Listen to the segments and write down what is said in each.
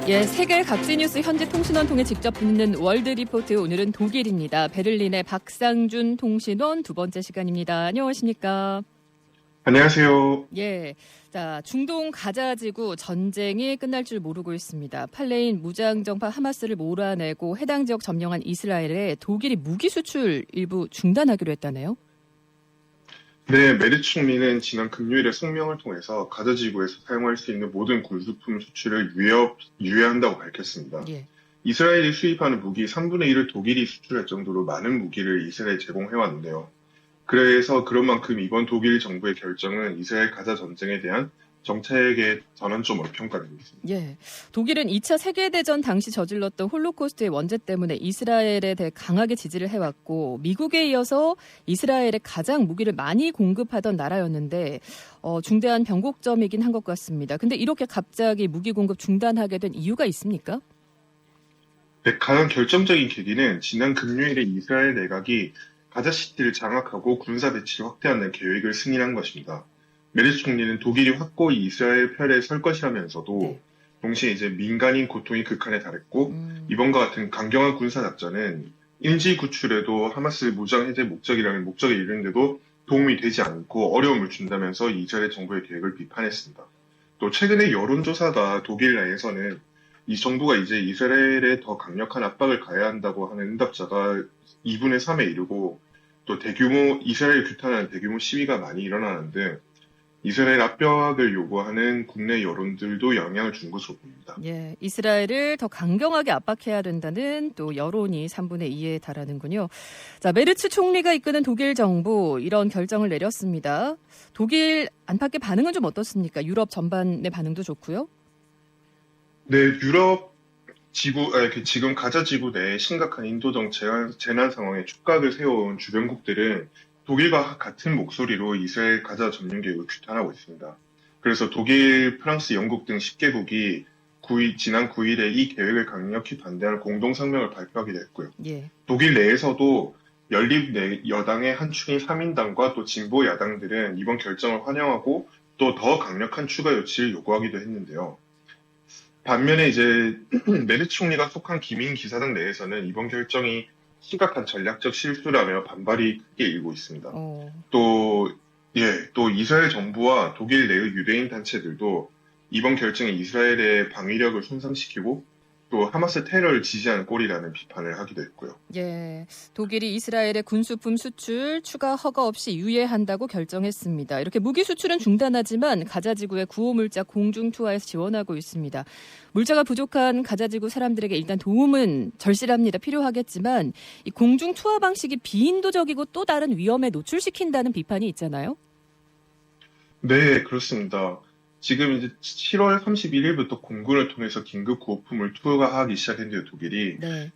예, 세계 각지 뉴스 현지 통신원 통해 직접 듣는 월드 리포트. 오늘은 독일입니다. 베를린의 박상준 통신원 두 번째 시간입니다. 안녕하십니까? 안녕하세요. 예, 자, 중동 가자 지구 전쟁이 끝날 줄 모르고 있습니다. 팔레인 무장정파 하마스를 몰아내고 해당 지역 점령한 이스라엘에 독일이 무기 수출 일부 중단하기로 했다네요. 네, 메르츠 총리는 지난 금요일에 성명을 통해서 가자 지구에서 사용할 수 있는 모든 군수품 수출을 유예한다고 밝혔습니다. 예. 이스라엘이 수입하는 무기 3분의 1을 독일이 수출할 정도로 많은 무기를 이스라엘에 제공해왔는데요. 그래서 그런 만큼 이번 독일 정부의 결정은 이스라엘 가자 전쟁에 대한 정책의 전환점으로 평가되고 있습니다. 예, 독일은 2차 세계대전 당시 저질렀던 홀로코스트의 원죄 때문에 이스라엘에 대해 강하게 지지를 해왔고 미국에 이어서 이스라엘에 가장 무기를 많이 공급하던 나라였는데 중대한 변곡점이긴 한 것 같습니다. 근데 이렇게 갑자기 무기 공급 중단하게 된 이유가 있습니까? 네, 가장 결정적인 계기는 지난 금요일에 이스라엘 내각이 가자시티를 장악하고 군사 배치를 확대하는 계획을 승인한 것입니다. 메르츠 총리는 독일이 확고히 이스라엘 편에 설 것이라면서도 네. 동시에 이제 민간인 고통이 극한에 달했고 이번과 같은 강경한 군사 작전은 인지 구출에도 하마스 무장 해제 목적에 이르는데도 도움이 되지 않고 어려움을 준다면서 이스라엘 정부의 계획을 비판했습니다. 또 최근의 여론조사가 독일 내에서는 이 정부가 이제 이스라엘에 더 강력한 압박을 가해야 한다고 하는 응답자가 2분의 3에 이르고 또 이스라엘 규탄하는 대규모 시위가 많이 일어나는 등 이스라엘 압박을 요구하는 국내 여론들도 영향을 준 것으로 보입니다. 예, 이스라엘을 더 강경하게 압박해야 된다는 또 여론이 3분의 2에 달하는군요. 자, 메르츠 총리가 이끄는 독일 정부 이런 결정을 내렸습니다. 독일 안팎의 반응은 좀 어떻습니까? 유럽 전반의 반응도 좋고요. 네, 지금 가자 지구 내에 심각한 인도적 재난 상황에 촉각을 세워온 주변국들은 독일과 같은 목소리로 이스라엘 가자 점령 계획을 규탄하고 있습니다. 그래서 독일, 프랑스, 영국 등 10개국이 지난 9일에 이 계획을 강력히 반대하는 공동성명을 발표하기도 했고요. 예. 독일 내에서도 연립 여당의 한 축인 3인당과 또 진보 야당들은 이번 결정을 환영하고 또 더 강력한 추가 조치를 요구하기도 했는데요. 반면에 이제 메르츠 총리가 속한 기민 기사당 내에서는 이번 결정이 심각한 전략적 실수라며 반발이 크게 일고 있습니다. 또 이스라엘 정부와 독일 내의 유대인 단체들도 이번 결정이 이스라엘의 방위력을 손상시키고 또 하마스 테러를 지지하는 꼴이라는 비판을 하기도 했고요. 예, 독일이 이스라엘의 군수품 수출 추가 허가 없이 유예한다고 결정했습니다. 이렇게 무기 수출은 중단하지만 가자지구의 구호물자 공중 투하에서 지원하고 있습니다. 물자가 부족한 가자지구 사람들에게 일단 도움은 절실합니다. 필요하겠지만 이 공중 투하 방식이 비인도적이고 또 다른 위험에 노출시킨다는 비판이 있잖아요. 네, 그렇습니다. 지금 이제 7월 31일부터 공군을 통해서 긴급 구호품을 투하하기 시작했는데요, 독일이. 네.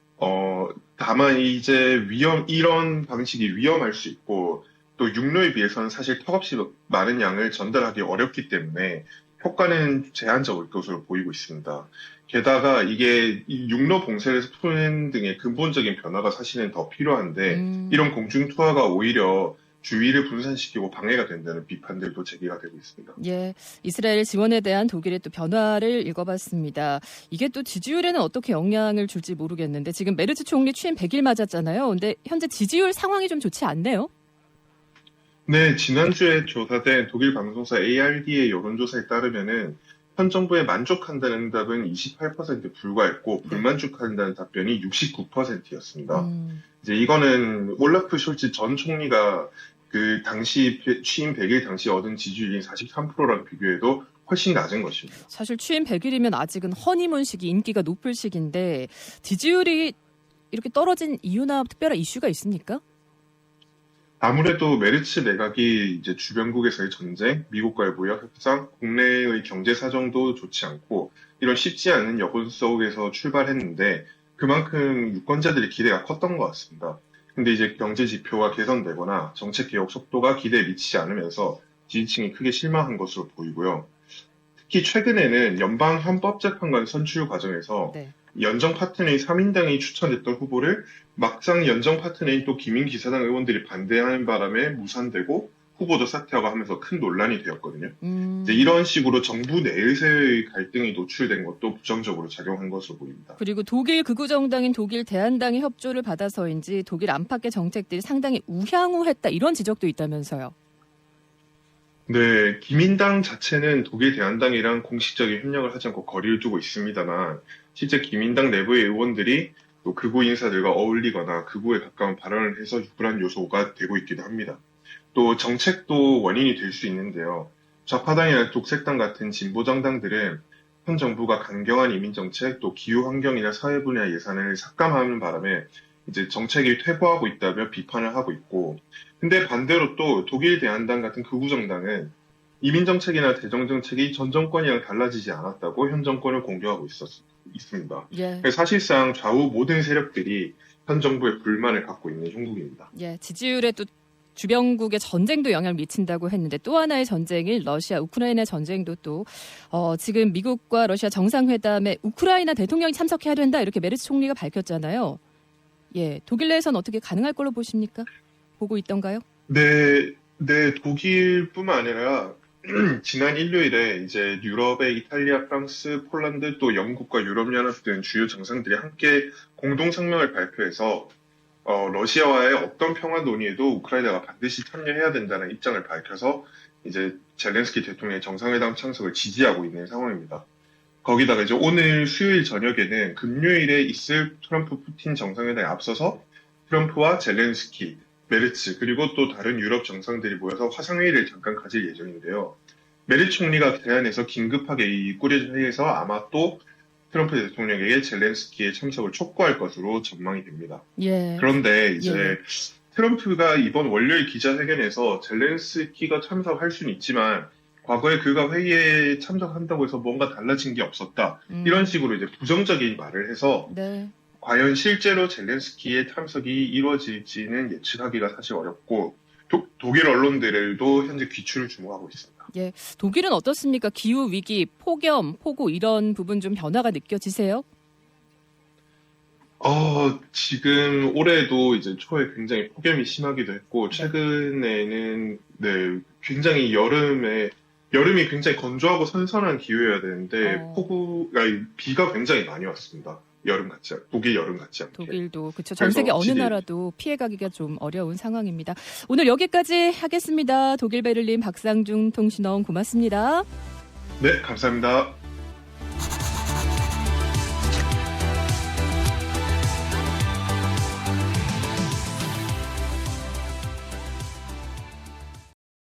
다만 이제 이런 방식이 위험할 수 있고 또 육로에 비해서는 사실 턱없이 많은 양을 전달하기 어렵기 때문에 효과는 제한적일 것으로 보이고 있습니다. 게다가 이게 육로 봉쇄를 푸는 등의 근본적인 변화가 사실은 더 필요한데 이런 공중 투하가 오히려 주의를 분산시키고 방해가 된다는 비판들도 제기가 되고 있습니다. 예, 이스라엘 지원에 대한 독일의 또 변화를 읽어봤습니다. 이게 또 지지율에는 어떻게 영향을 줄지 모르겠는데 지금 메르츠 총리 취임 100일 맞았잖아요. 근데 현재 지지율 상황이 좀 좋지 않네요. 네, 지난주에 조사된 독일 방송사 ARD의 여론조사에 따르면은 현 정부에 만족한다는 응답은 28% 불과했고 불만족한다는 답변이 69%였습니다. 이제 이거는 올라프 숄츠 전 총리가 그 당시 취임 100일 당시 얻은 지지율이 43%랑 비교해도 훨씬 낮은 것입니다. 사실 취임 100일이면 아직은 허니문 시기, 인기가 높을 시기인데 지지율이 이렇게 떨어진 이유나 특별한 이슈가 있습니까? 아무래도 메르츠 내각이 이제 주변국에서의 전쟁, 미국과의 무역 협상, 국내의 경제 사정도 좋지 않고 이런 쉽지 않은 여건 속에서 출발했는데 그만큼 유권자들의 기대가 컸던 것 같습니다. 근데 이제 경제 지표가 개선되거나 정책 개혁 속도가 기대에 미치지 않으면서 지지층이 크게 실망한 것으로 보이고요. 특히 최근에는 연방헌법재판관 선출 과정에서 연정 파트너인 3인당이 추천했던 후보를 막상 연정 파트너인 또 기민기사당 의원들이 반대하는 바람에 무산되고 후보도 사퇴하고 하면서 큰 논란이 되었거든요. 이제 이런 식으로 정부 내에서의 갈등이 노출된 것도 부정적으로 작용한 것으로 보입니다. 그리고 독일 극우 정당인 독일 대한당의 협조를 받아서인지 독일 안팎의 정책들이 상당히 우향우했다 이런 지적도 있다면서요. 네, 기민당 자체는 독일 대한당이랑 공식적인 협력을 하지 않고 거리를 두고 있습니다만 실제 기민당 내부의 의원들이 또 극우 인사들과 어울리거나 극우에 가까운 발언을 해서 유불한 요소가 되고 있기도 합니다. 또 정책도 원인이 될 수 있는데요. 좌파당이나 독색당 같은 진보 정당들은 현 정부가 강경한 이민 정책, 또 기후 환경이나 사회 분야 예산을 삭감하는 바람에 이제 정책이 퇴보하고 있다며 비판을 하고 있고, 근데 반대로 또 독일 대한당 같은 극우 정당은 이민 정책이나 대정 정책이 전 정권이랑 달라지지 않았다고 현 정권을 공격하고 있습니다. 예. 사실상 좌우 모든 세력들이 현 정부에 불만을 갖고 있는 형국입니다. 예, 지지율에 또 주변국의 전쟁도 영향을 미친다고 했는데 또 하나의 전쟁인 러시아 우크라이나 전쟁도 또 지금 미국과 러시아 정상회담에 우크라이나 대통령이 참석해야 된다 이렇게 메르츠 총리가 밝혔잖아요. 예, 독일 내에서는 어떻게 가능할 걸로 보십니까? 보고 있던가요? 네, 독일뿐만 아니라 지난 일요일에 이제 유럽의 이탈리아, 프랑스, 폴란드 또 영국과 유럽연합 등 주요 정상들이 함께 공동 성명을 발표해서 러시아와의 어떤 평화 논의에도 우크라이나가 반드시 참여해야 된다는 입장을 밝혀서 이제 젤렌스키 대통령의 정상회담 참석을 지지하고 있는 상황입니다. 거기다가 이제 오늘 수요일 저녁에는 금요일에 있을 트럼프 푸틴 정상회담에 앞서서 트럼프와 젤렌스키, 메르츠 그리고 또 다른 유럽 정상들이 모여서 화상회의를 잠깐 가질 예정인데요. 메르츠 총리가 대안해서 긴급하게 이 꾸려진 회의에서 아마 또 트럼프 대통령에게 젤렌스키의 참석을 촉구할 것으로 전망이 됩니다. 예. 그런데 이제 트럼프가 이번 월요일 기자회견에서 젤렌스키가 참석할 수는 있지만 과거에 그가 회의에 참석한다고 해서 뭔가 달라진 게 없었다. 이런 식으로 이제 부정적인 말을 해서 네. 과연 실제로 젤렌스키의 참석이 이루어질지는 예측하기가 사실 어렵고 독일 언론들도 현재 귀추를 주목하고 있습니다. 예, 독일은 어떻습니까? 기후 위기, 폭염, 폭우 이런 부분 좀 변화가 느껴지세요? 지금 올해도 이제 초에 굉장히 폭염이 심하기도 했고 최근에는 네, 굉장히 여름이 굉장히 건조하고 선선한 기후여야 되는데 비가 굉장히 많이 왔습니다. 독일 여름 같지 않게. 독일도 그렇죠. 전 세계 어느 나라도 피해가기가 좀 어려운 상황입니다. 오늘 여기까지 하겠습니다. 독일 베를린 박상중 통신원 고맙습니다. 네, 감사합니다.